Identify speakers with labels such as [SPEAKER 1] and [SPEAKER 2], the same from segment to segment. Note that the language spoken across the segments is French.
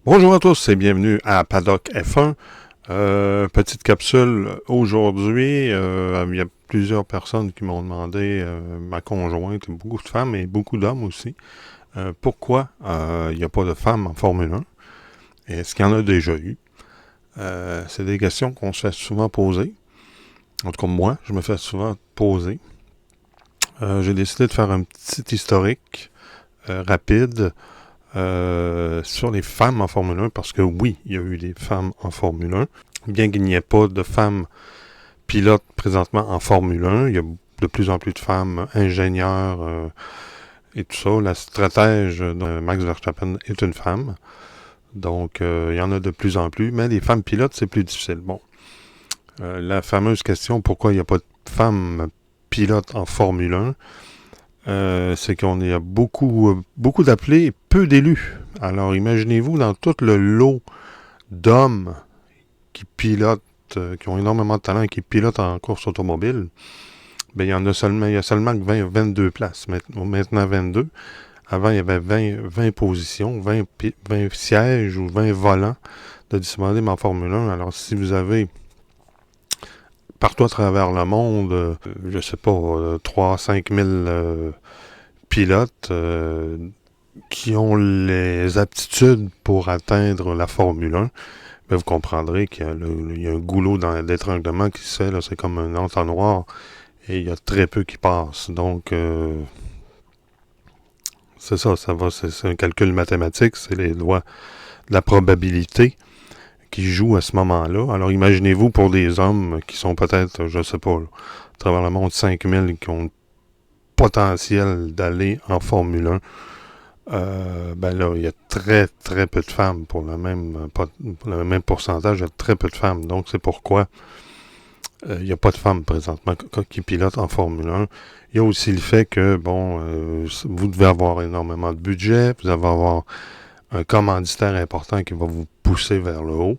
[SPEAKER 1] Bonjour à tous et bienvenue à Paddock F1. Petite capsule aujourd'hui. Il y a plusieurs personnes qui m'ont demandé, ma conjointe, beaucoup de femmes et beaucoup d'hommes aussi, pourquoi il n'y a pas de femmes en Formule 1. Est-ce qu'il y en a déjà eu? C'est des questions qu'on se fait souvent poser. En tout cas, moi, je me fais souvent poser. J'ai décidé de faire un petit historique rapide sur les femmes en Formule 1, parce que oui, il y a eu des femmes en Formule 1. Bien qu'il n'y ait pas de femmes pilotes présentement en Formule 1, il y a de plus en plus de femmes ingénieurs et tout ça. La stratège de Max Verstappen est une femme. Donc, il y en a de plus en plus. Mais les femmes pilotes, c'est plus difficile. Bon, la fameuse question, pourquoi il n'y a pas de femmes pilotes en Formule 1, c'est qu'on y a beaucoup d'appelés et peu d'élus. Alors imaginez-vous dans tout le lot d'hommes qui pilotent, qui ont énormément de talent et qui pilotent en course automobile, ben il y a seulement que 22 places. Maintenant 22. Avant, il y avait 20 positions, 20 sièges ou 20 volants de disponibles en Formule 1. Alors si vous avez partout à travers le monde, je sais pas, 3-5 000 pilotes qui ont les aptitudes pour atteindre la Formule 1, ben vous comprendrez qu'il y a un goulot d'étranglement qui se fait, là, c'est comme un entonnoir, et il y a très peu qui passent. Donc, c'est ça, c'est un calcul mathématique, c'est les lois de la probabilité qui jouent à ce moment-là. Alors, imaginez-vous pour des hommes qui sont peut-être, je sais pas, là, à travers le monde, 5000 qui ont le potentiel d'aller en Formule 1. Ben là, il y a très très peu de femmes pour le même pourcentage, il y a très peu de femmes. Donc c'est pourquoi il n'y a pas de femmes présentement qui pilotent en Formule 1. Il y a aussi le fait que, bon, vous devez avoir énormément de budget, vous devez avoir un commanditaire important qui va vous pousser vers le haut.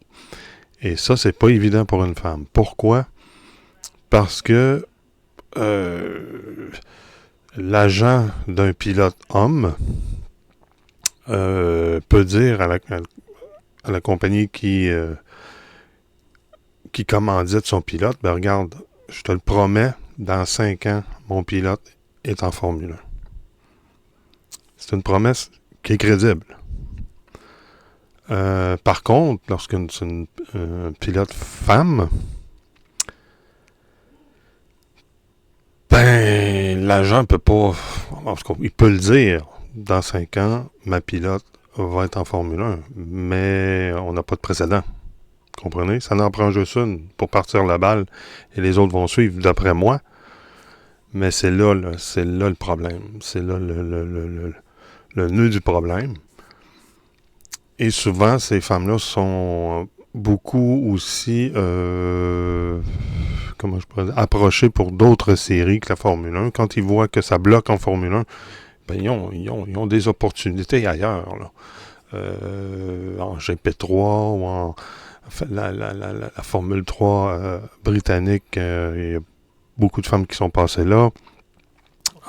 [SPEAKER 1] Et ça, c'est pas évident pour une femme. Pourquoi? Parce que l'agent d'un pilote homme peut dire à la compagnie qui commandite son pilote, ben regarde, je te le promets, dans 5 ans, mon pilote est en Formule 1. C'est une promesse qui est crédible. Par contre, lorsqu'une c'est une pilote femme, ben l'agent peut pas, il peut le dire, dans 5 ans, ma pilote va être en Formule 1, mais on n'a pas de précédent. Comprenez? Ça n'en prend juste une pour partir la balle et les autres vont suivre d'après moi. Mais c'est là le problème. C'est là le nœud du problème. Et souvent, ces femmes-là sont beaucoup aussi, comment je pourrais dire, approchées pour d'autres séries que la Formule 1. Quand ils voient que ça bloque en Formule 1, ben ils ont des opportunités ailleurs, là. En GP3 ou en la Formule 3 britannique, il y a beaucoup de femmes qui sont passées là.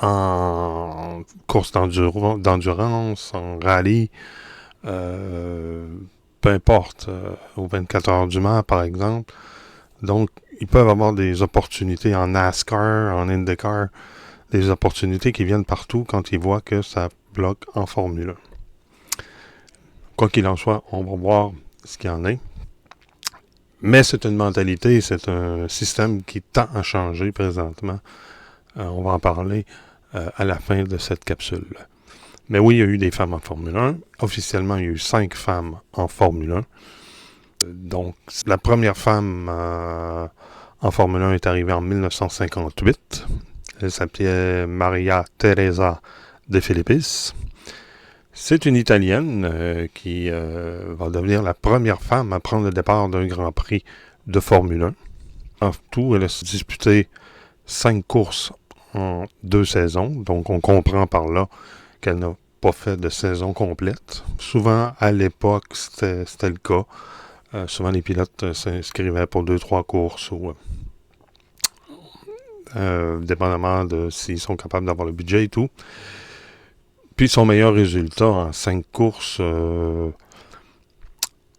[SPEAKER 1] En course d'endurance, en rallye, euh, peu importe, aux 24 heures du Mans, par exemple. Donc, ils peuvent avoir des opportunités en NASCAR, en IndyCar, des opportunités qui viennent partout quand ils voient que ça bloque en Formule 1. Quoi qu'il en soit, on va voir ce qu'il y en est. Mais c'est une mentalité, c'est un système qui tend à changer présentement. On va en parler à la fin de cette capsule. Mais oui, il y a eu des femmes en Formule 1. Officiellement, il y a eu 5 femmes en Formule 1. Donc, la première femme en Formule 1 est arrivée en 1958. Elle s'appelait Maria Teresa De Filippis. C'est une Italienne qui va devenir la première femme à prendre le départ d'un Grand Prix de Formule 1. En tout, elle a disputé 5 courses en 2 saisons. Donc, on comprend par là qu'elle n'a pas fait de saison complète. Souvent, à l'époque, c'était le cas. Souvent, les pilotes s'inscrivaient pour 2-3 courses ou dépendamment de s'ils sont capables d'avoir le budget et tout. – – – – – – – – – – – – – – – – – – – – – – – – – – – – – – – – – – – – – – – – – – – – – – – – – – – – – – – – – – – – – – – – – – – – – – – – – – – – – – – – – – – – – – – – – – – – – – – – – – – – – – – – – – – – – – – – – – – – – – – – ––– –– –– –– –– – – – – – – – – – – – – – – – – – – – – – – – – – – – – – – – – – – – – – – – – – – – – – – – – – – – – – – – – – – – – – – – – – – – – – – – – – – – – – – – – – – – – – – – – – – – – – – – – – – – – – – – – – – – – – – – – – – – – – – – – – – – – – – – – – – – – – – – – – – – – – – – – – – – – – – – – – – – – – – – – – – ––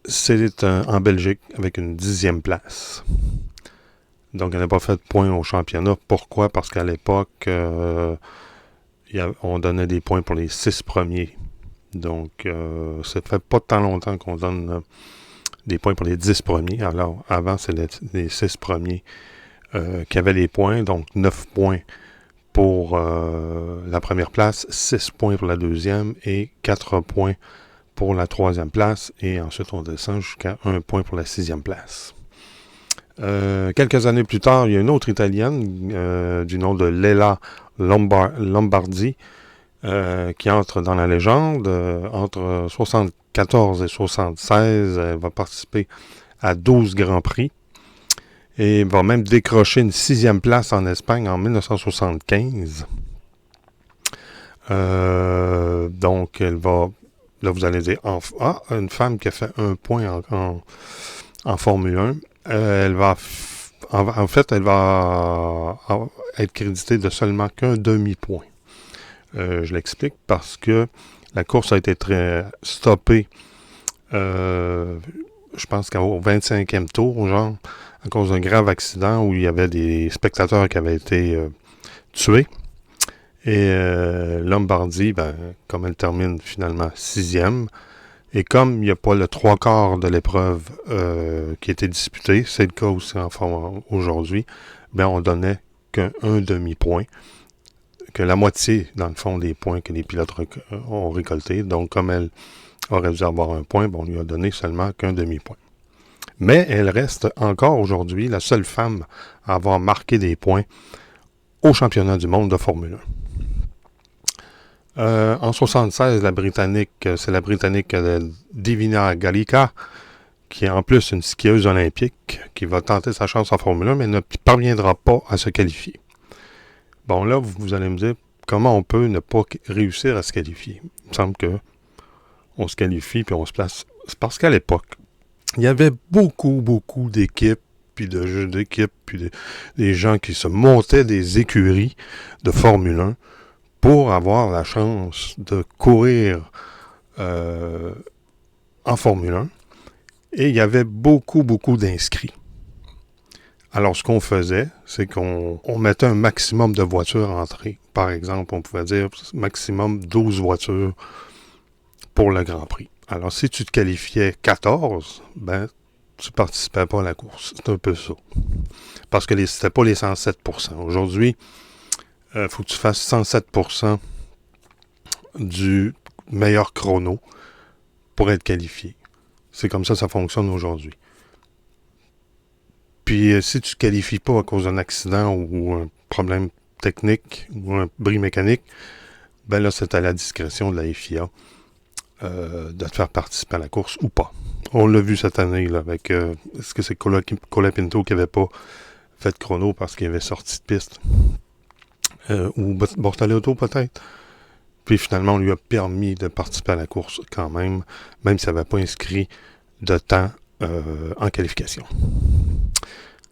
[SPEAKER 1] c'est en Belgique avec une 10e place. Donc, elle n'a pas fait de points au championnat. Pourquoi? Parce qu'à l'époque, on donnait des points pour les 6 premiers. Donc, ça fait pas tant longtemps qu'on donne des points pour les 10 premiers. Alors, avant, c'est les 6 premiers qui avaient les points. Donc, 9 points pour la première place, 6 points pour la deuxième et 4 points pour la troisième place. Et ensuite, on descend jusqu'à 1 point pour la 6e place. Quelques années plus tard, il y a une autre Italienne du nom de Lela Lombardi qui entre dans la légende. Entre 74 et 76, elle va participer à 12 Grands Prix et va même décrocher une 6e place en Espagne en 1975. Donc, elle va... Là, vous allez dire, une femme qui a fait 1 point en Formule 1. Elle va être créditée de seulement qu'un demi-point. Je l'explique parce que la course a été très stoppée, je pense qu'au 25e tour, genre, à cause d'un grave accident où il y avait des spectateurs qui avaient été tués. Et Lombardi, comme elle termine finalement 6e, et comme il n'y a pas le 3/4 de l'épreuve qui était disputée, c'est le cas aussi aujourd'hui, on donnait qu'un demi-point, que la moitié, dans le fond, des points que les pilotes ont récoltés. Donc, comme elle aurait dû avoir 1 point, on lui a donné seulement qu'un demi-point. Mais elle reste encore aujourd'hui la seule femme à avoir marqué des points au championnat du monde de Formule 1. En 76, c'est la Britannique Divina Gallica, qui est en plus une skieuse olympique, qui va tenter sa chance en Formule 1, mais ne parviendra pas à se qualifier. Bon, là, vous allez me dire, comment on peut ne pas réussir à se qualifier? Il me semble qu'on se qualifie puis on se place. C'est parce qu'à l'époque, il y avait beaucoup d'équipes, puis de jeux d'équipes, puis des gens qui se montaient des écuries de Formule 1 pour avoir la chance de courir en Formule 1. Et il y avait beaucoup d'inscrits. Alors, ce qu'on faisait, c'est qu'on mettait un maximum de voitures entrées. Par exemple, on pouvait dire maximum 12 voitures pour le Grand Prix. Alors, si tu te qualifiais 14, tu participais pas à la course. C'est un peu ça. Parce que c'était pas les 107%. Aujourd'hui, il faut que tu fasses 107% du meilleur chrono pour être qualifié. C'est comme ça que ça fonctionne aujourd'hui. Puis, si tu ne te qualifies pas à cause d'un accident ou un problème technique ou un bris mécanique, là, c'est à la discrétion de la FIA de te faire participer à la course ou pas. On l'a vu cette année là, avec... est-ce que c'est Colapinto qui n'avait pas fait de chrono parce qu'il avait sorti de piste? Ou Bortoleto peut-être? Puis finalement, on lui a permis de participer à la course quand même s'il n'avait pas inscrit de temps en qualification.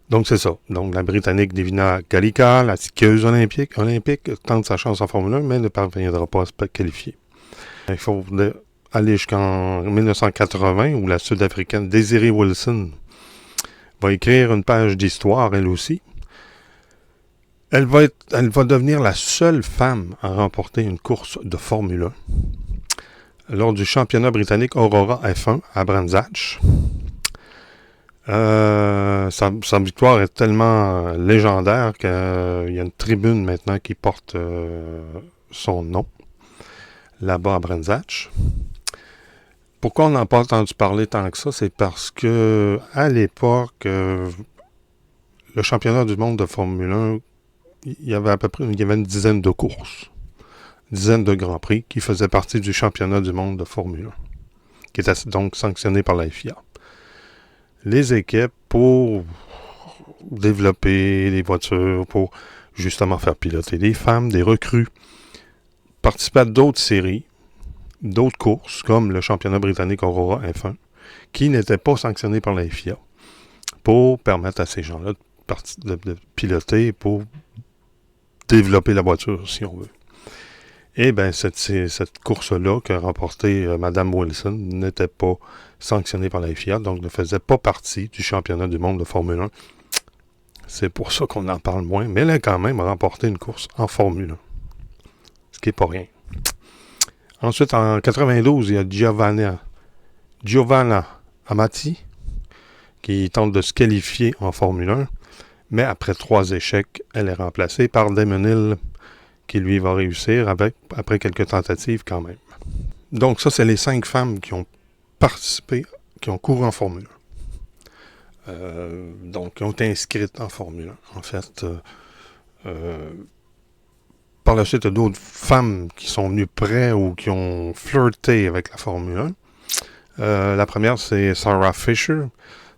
[SPEAKER 1] Donc, c'est ça. Donc, la Britannique Divina Gallica, la skieuse olympique, tente sa chance en Formule 1, mais ne parviendra pas à se qualifier. Il faut aller jusqu'en 1980, où la Sud-Africaine Desiree Wilson va écrire une page d'histoire, elle aussi. Elle va devenir la seule femme à remporter une course de Formule 1 lors du championnat britannique Aurora F1 à Brands Hatch. Sa victoire est tellement légendaire qu'il y a une tribune maintenant qui porte son nom là-bas à Brands Hatch. Pourquoi on n'a pas entendu parler tant que ça? C'est parce que à l'époque, le championnat du monde de Formule 1, il y avait une dizaine de courses, une dizaine de Grands Prix qui faisaient partie du championnat du monde de Formule 1, qui était donc sanctionné par la FIA. Les équipes, pour développer les voitures, pour justement faire piloter des femmes, des recrues, participaient à d'autres séries, d'autres courses, comme le championnat britannique Aurora F1, qui n'étaient pas sanctionnés par la FIA, pour permettre à ces gens-là de piloter, pour développer la voiture, si on veut. Et bien, cette course-là qu'a remporté Mme Wilson n'était pas sanctionnée par la FIA, donc ne faisait pas partie du championnat du monde de Formule 1. C'est pour ça qu'on en parle moins, mais elle a quand même remporté une course en Formule 1, ce qui n'est pas rien. Ensuite, en 92, il y a Giovanna Amati qui tente de se qualifier en Formule 1, mais après 3 échecs, elle est remplacée par Damon Hill, qui lui va réussir après quelques tentatives quand même. Donc ça, c'est les 5 femmes qui ont participé, qui ont couru en Formule 1. Donc, qui ont été inscrites en Formule 1. En fait, par la suite, il y a d'autres femmes qui sont venues près ou qui ont flirté avec la Formule 1. La première, c'est Sarah Fisher.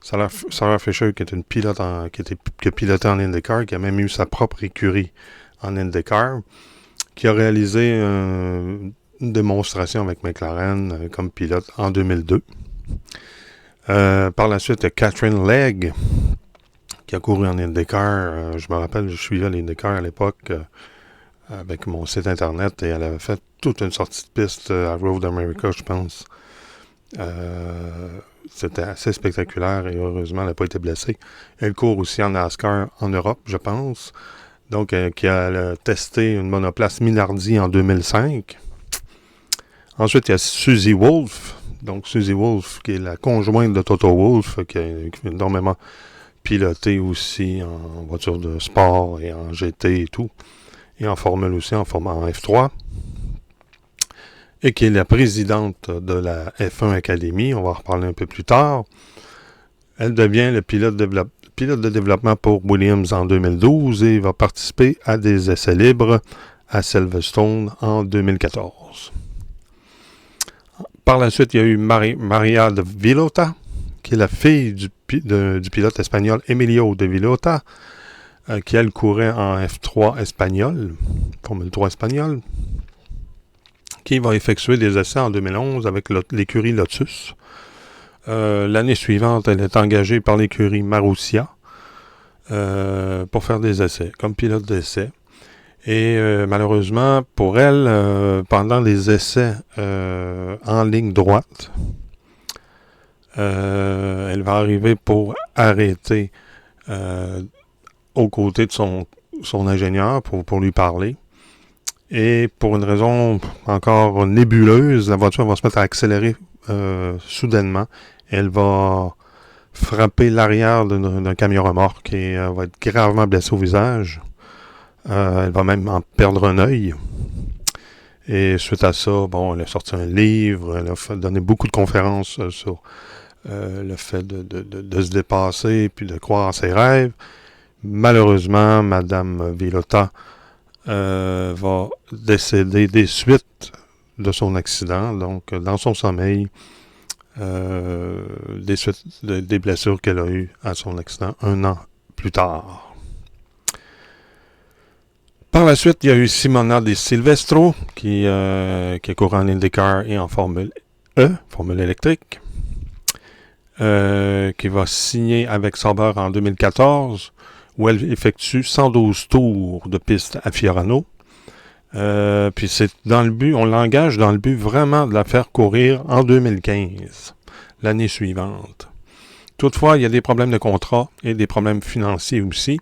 [SPEAKER 1] Sarah Fisher, qui est une pilote qui a piloté en IndyCar, qui a même eu sa propre écurie en IndyCar, qui a réalisé une démonstration avec McLaren comme pilote en 2002. Par la suite, il y a Catherine Legg, qui a couru en IndyCar. Je me rappelle, je suivais l'IndyCar à l'époque avec mon site internet et elle avait fait toute une sortie de piste à Road America, je pense. C'était assez spectaculaire et heureusement, elle n'a pas été blessée. Elle court aussi en NASCAR en Europe, je pense. Donc, qui a testé une monoplace Minardi en 2005. Ensuite, il y a Susie Wolff. Donc, Susie Wolff, qui est la conjointe de Toto Wolff, qui a énormément piloté aussi en voiture de sport et en GT et tout. Et en Formule aussi, en F3. Et qui est la présidente de la F1 Academy. On va en reparler un peu plus tard. Elle devient le pilote de développement pour Williams en 2012 et va participer à des essais libres à Silverstone en 2014. Par la suite, il y a eu Maria de Villota, qui est la fille du pilote espagnol Emilio de Villota, qui elle courait en F3 espagnol, Formule 3 espagnol, qui va effectuer des essais en 2011 avec l'écurie Lotus. L'année suivante, elle est engagée par l'écurie Marussia pour faire des essais, comme pilote d'essai. Et malheureusement, pour elle, pendant les essais en ligne droite, elle va arriver pour arrêter aux côtés de son ingénieur pour lui parler. Et pour une raison encore nébuleuse, la voiture va se mettre à accélérer soudainement. Elle va frapper l'arrière d'un camion remorque et va être gravement blessée au visage. Elle va même en perdre un œil. Et suite à ça, elle a sorti un livre, elle a donné beaucoup de conférences sur le fait de se dépasser puis de croire en ses rêves. Malheureusement, Madame Villota va décéder des suites de son accident, donc dans son sommeil, des suites des blessures qu'elle a eues à son accident 1 an plus tard. Par la suite, il y a eu Simona De Silvestro qui a couru en IndyCar et en Formule E, Formule électrique, qui va signer avec Sauber en 2014, où elle effectue 112 tours de piste à Fiorano. Puis c'est dans le but, on l'engage dans le but vraiment de la faire courir en 2015, l'année suivante. Toutefois, il y a des problèmes de contrat et des problèmes financiers aussi.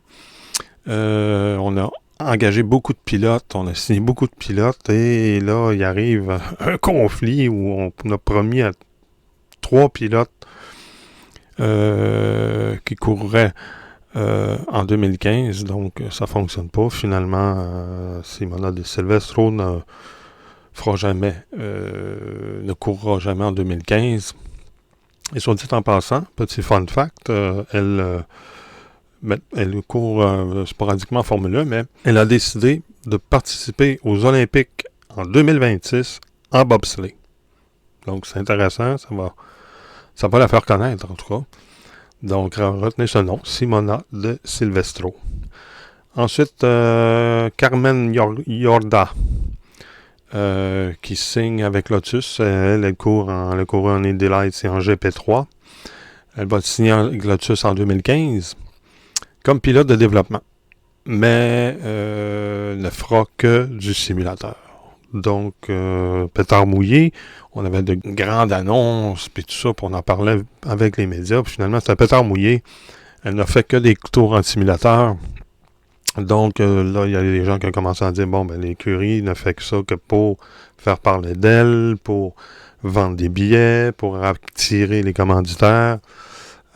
[SPEAKER 1] On a engagé beaucoup de pilotes, on a signé beaucoup de pilotes et là, il arrive un conflit où on a promis à 3 pilotes qui courraient en donc ça ne fonctionne pas. Finalement, Simona De Silvestro ne courra jamais en 2015. Et soit dit en passant, petit fun fact, elle court sporadiquement en Formule 1, mais elle a décidé de participer aux Olympiques en 2026 en bobsleigh. Donc c'est intéressant, ça va la faire connaître en tout cas. Donc, retenez ce nom, Simona De Silvestro. Ensuite, Carmen Yorda, qui signe avec Lotus. Elle court en Indy Lights et en GP3. Elle va signer avec Lotus en 2015 comme pilote de développement. Mais ne fera que du simulateur. donc pétard mouillé. On avait de grandes annonces, puis tout ça, puis on en parlait avec les médias. Puis finalement, c'était pétard mouillé. Elle n'a fait que des tours en simulateur. Donc là, il y a des gens qui ont commencé à dire, bon, ben l'écurie ne fait que ça que pour faire parler d'elle, pour vendre des billets, pour attirer les commanditaires.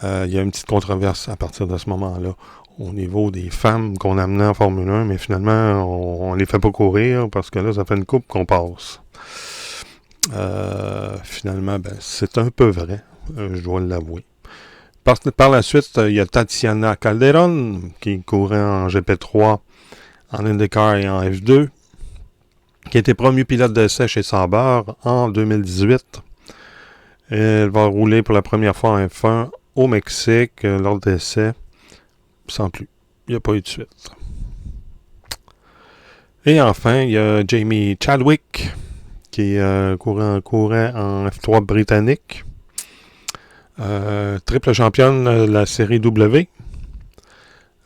[SPEAKER 1] Il y a une petite controverse à partir de ce moment-là au niveau des femmes qu'on amenait en Formule 1, mais finalement, on les fait pas courir parce que là, ça fait une coupe qu'on passe. Finalement, ben, c'est un peu vrai, je dois l'avouer. Par la suite, il y a Tatiana Calderon qui courait en GP3, en IndyCar et en F2, qui a été promue pilote d'essai chez Sauber en 2018. Et elle va rouler pour la première fois en F1 au Mexique lors d'essai, sans plus. Il n'y a pas eu de suite. Et enfin, il y a Jamie Chadwick qui courait en F3 britannique. Triple championne de la série W.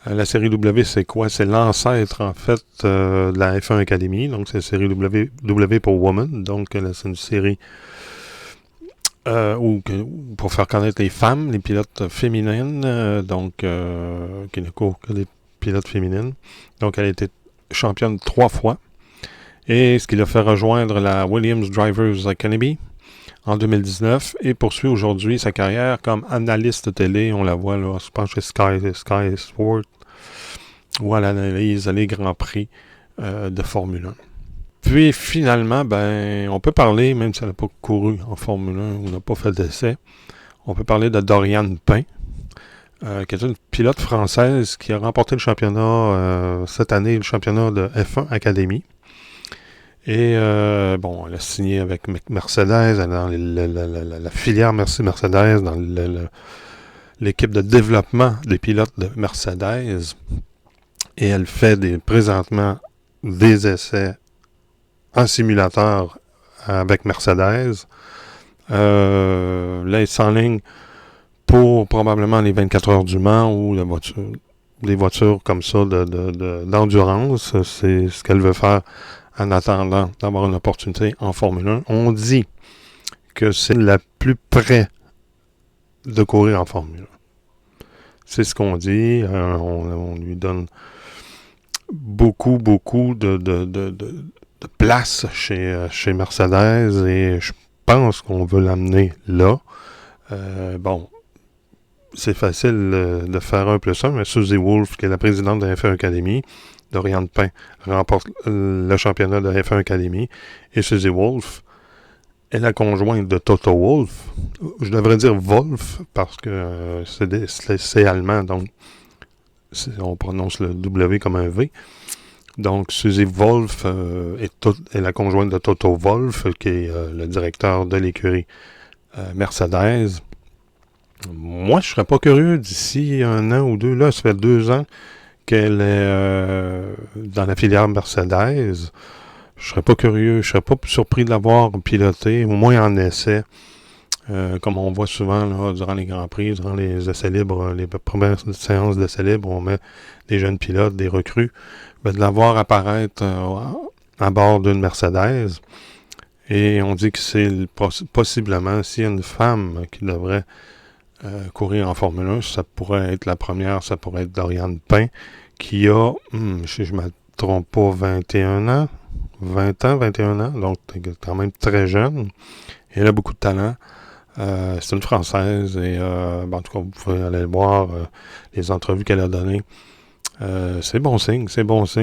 [SPEAKER 1] La série W, c'est quoi? C'est l'ancêtre, en fait, de la F1 Academy. Donc, c'est la série W pour Women. Donc, c'est une série pour faire connaître les femmes, les pilotes féminines. Qui ne courent que des pilotes féminines. Donc, elle a été championne 3 fois. Et ce qui l'a fait rejoindre la Williams Drivers Academy en 2019 et poursuit aujourd'hui sa carrière comme analyste télé. On la voit là, je pense chez Sky Sport, où elle analyse les Grands Prix de Formule 1. Puis finalement, ben, on peut parler, même si elle n'a pas couru en Formule 1 ou n'a pas fait d'essai, on peut parler de Doriane Pain, qui est une pilote française qui a remporté le championnat cette année, le championnat de F1 Academy. Et elle a signé avec Mercedes, elle est dans la filière Mercedes, dans l'équipe de développement des pilotes de Mercedes. Et elle fait présentement des essais en simulateur avec Mercedes. Là, elle s'enligne pour probablement les 24 heures du Mans ou des voitures comme ça d'endurance. C'est ce qu'elle veut faire en attendant d'avoir une opportunité en Formule 1. On dit que c'est la plus près de courir en Formule 1. C'est ce qu'on dit. On lui donne beaucoup de place chez Mercedes et je pense qu'on veut l'amener là. C'est facile de faire 1+1, mais Suzy Wolff, qui est la présidente de la F1 Academy, Doriane Pain remporte le championnat de la F1 Academy. Et Suzy Wolff est la conjointe de Toto Wolff. Je devrais dire Wolff parce que c'est allemand, donc on prononce le W comme un V. Donc Suzy Wolff est la conjointe de Toto Wolff, qui est le directeur de l'écurie Mercedes. Moi, je serais pas curieux d'ici 1 an ou 2. Là, ça fait 2 ans qu'elle est dans la filière Mercedes. Je serais pas curieux, je serais pas surpris de l'avoir piloté, au moins en essai, comme on voit souvent là, durant les Grands Prix, durant les essais libres, les premières séances d'essais libres, on met des jeunes pilotes, des recrues, de l'avoir apparaître à bord d'une Mercedes. Et on dit que c'est possiblement, s'il y a une femme qui devrait courir en Formule 1, ça pourrait être la première, ça pourrait être Doriane Pain, qui a, si je ne me trompe pas, 21 ans, donc quand même très jeune. Et elle a beaucoup de talent. C'est une Française et en tout cas, vous pouvez aller voir les entrevues qu'elle a données. C'est bon signe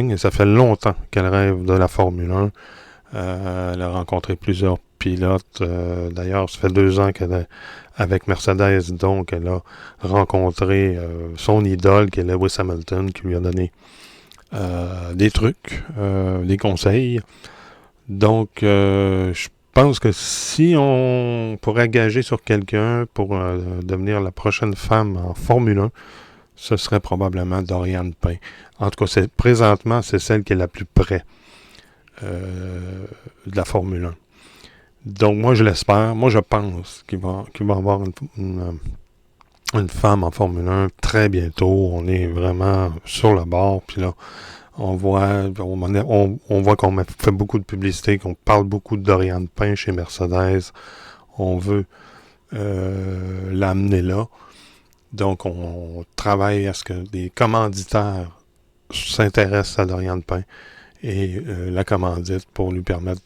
[SPEAKER 1] et ça fait longtemps qu'elle rêve de la Formule 1. Elle a rencontré plusieurs pilotes. D'ailleurs, ça fait 2 ans qu'elle est avec Mercedes, donc elle a rencontré son idole qui est Lewis Hamilton, qui lui a donné des trucs, des conseils. Donc, je pense que si on pourrait gager sur quelqu'un pour devenir la prochaine femme en Formule 1, ce serait probablement Doriane Pain. En tout cas, présentement, c'est celle qui est la plus près de la Formule 1. Donc, moi, je l'espère. Moi, je pense qu'il va avoir une femme en Formule 1 très bientôt. On est vraiment sur le bord. Puis là, On voit qu'on fait beaucoup de publicité, qu'on parle beaucoup de Dorian Pain chez Mercedes. On veut l'amener là. Donc, on travaille à ce que des commanditaires s'intéressent à Dorian Pain et la commandite pour lui permettre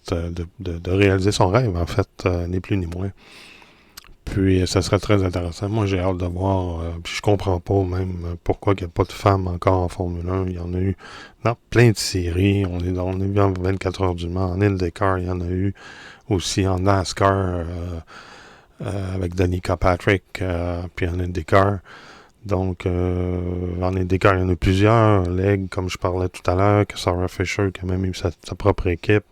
[SPEAKER 1] de réaliser son rêve, en fait, ni plus ni moins. Puis, ça serait très intéressant. Moi, j'ai hâte de voir. Puis, je comprends pas même pourquoi il n'y a pas de femmes encore en Formule 1. Il y en a eu dans plein de séries. On a vu en 24 heures du Mans, en IndyCar, il y en a eu aussi en NASCAR avec Danica Patrick, puis en IndyCar. Donc, en IndyCar, il y en a plusieurs. Leg, comme je parlais tout à l'heure, que Sarah Fisher, qui a même eu sa propre équipe.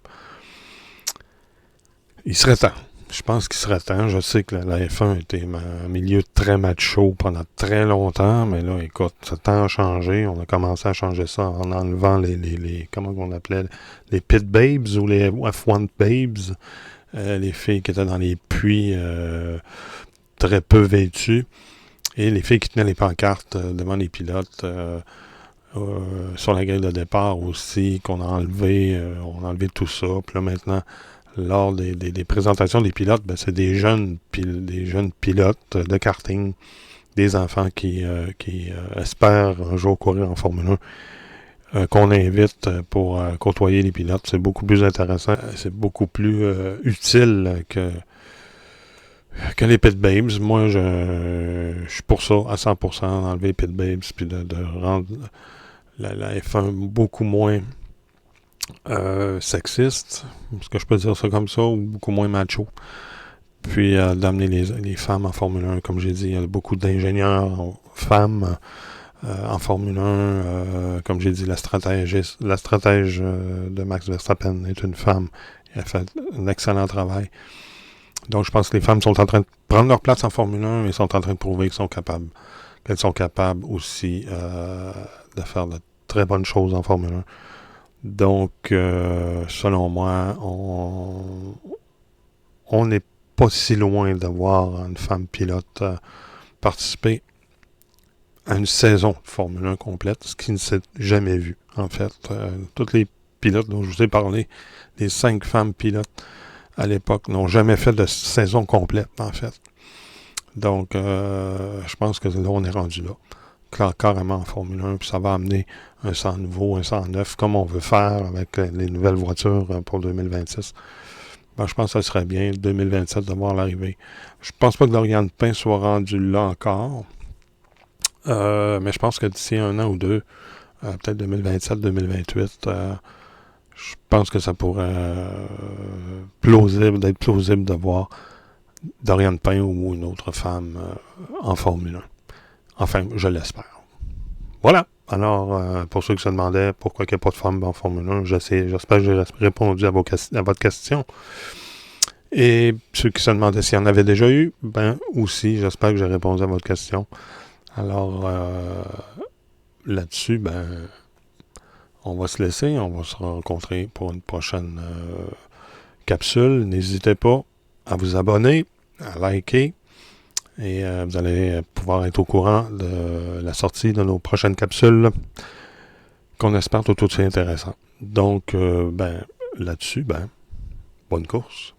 [SPEAKER 1] Il serait temps. Je pense qu'il serait temps. Je sais que la F1 était un milieu très macho pendant très longtemps, mais là, écoute, ce temps a changé. On a commencé à changer ça en enlevant les comment on appelait, les pit babes ou les F1 babes, les filles qui étaient dans les puits très peu vêtues, et les filles qui tenaient les pancartes devant les pilotes sur la grille de départ aussi, qu'on a enlevé, on a enlevé tout ça. Puis là, maintenant, lors des présentations des pilotes, ben, c'est des jeunes pilotes de karting, des enfants qui espèrent un jour courir en Formule 1, qu'on invite pour côtoyer les pilotes. C'est beaucoup plus intéressant, c'est beaucoup plus utile que les pit babes. Moi, je suis pour ça à 100%, d'enlever les pit babes, puis de rendre la F1 beaucoup moins sexiste, est-ce que je peux dire ça comme ça, ou beaucoup moins macho. Puis d'amener les femmes en Formule 1, comme j'ai dit, il y a beaucoup d'ingénieurs femmes en Formule 1. Comme j'ai dit, la stratège de Max Verstappen est une femme. Elle a fait un excellent travail. Donc je pense que les femmes sont en train de prendre leur place en Formule 1 et sont en train de prouver qu'elles sont capables aussi de faire de très bonnes choses en Formule 1. Donc, selon moi, on n'est pas si loin d'avoir une femme pilote participer à une saison de Formule 1 complète, ce qui ne s'est jamais vu, en fait. Tous les pilotes dont je vous ai parlé, les 5 femmes pilotes à l'époque, n'ont jamais fait de saison complète, en fait. Donc, je pense que là, on est rendu là. Carrément en Formule 1, puis ça va amener un sang nouveau, un sang neuf, comme on veut faire avec les nouvelles voitures pour 2026. Ben, je pense que ça serait bien, 2027, de voir l'arrivée. Je pense pas que Dorian Pain soit rendu là encore, mais je pense que d'ici un an ou deux, peut-être 2027-2028, je pense que ça pourrait être plausible de voir Dorian Pain ou une autre femme en Formule 1. Enfin, je l'espère. Voilà. Alors, pour ceux qui se demandaient pourquoi il n'y a pas de femmes en Formule 1, j'espère que j'ai répondu à votre question. Et ceux qui se demandaient s'il y en avait déjà eu, ben aussi, j'espère que j'ai répondu à votre question. Alors, là-dessus, ben, on va se laisser. On va se rencontrer pour une prochaine capsule. N'hésitez pas à vous abonner, à liker. Et vous allez pouvoir être au courant de la sortie de nos prochaines capsules qu'on espère tout aussi intéressantes. Donc, ben, là-dessus, ben, bonne course.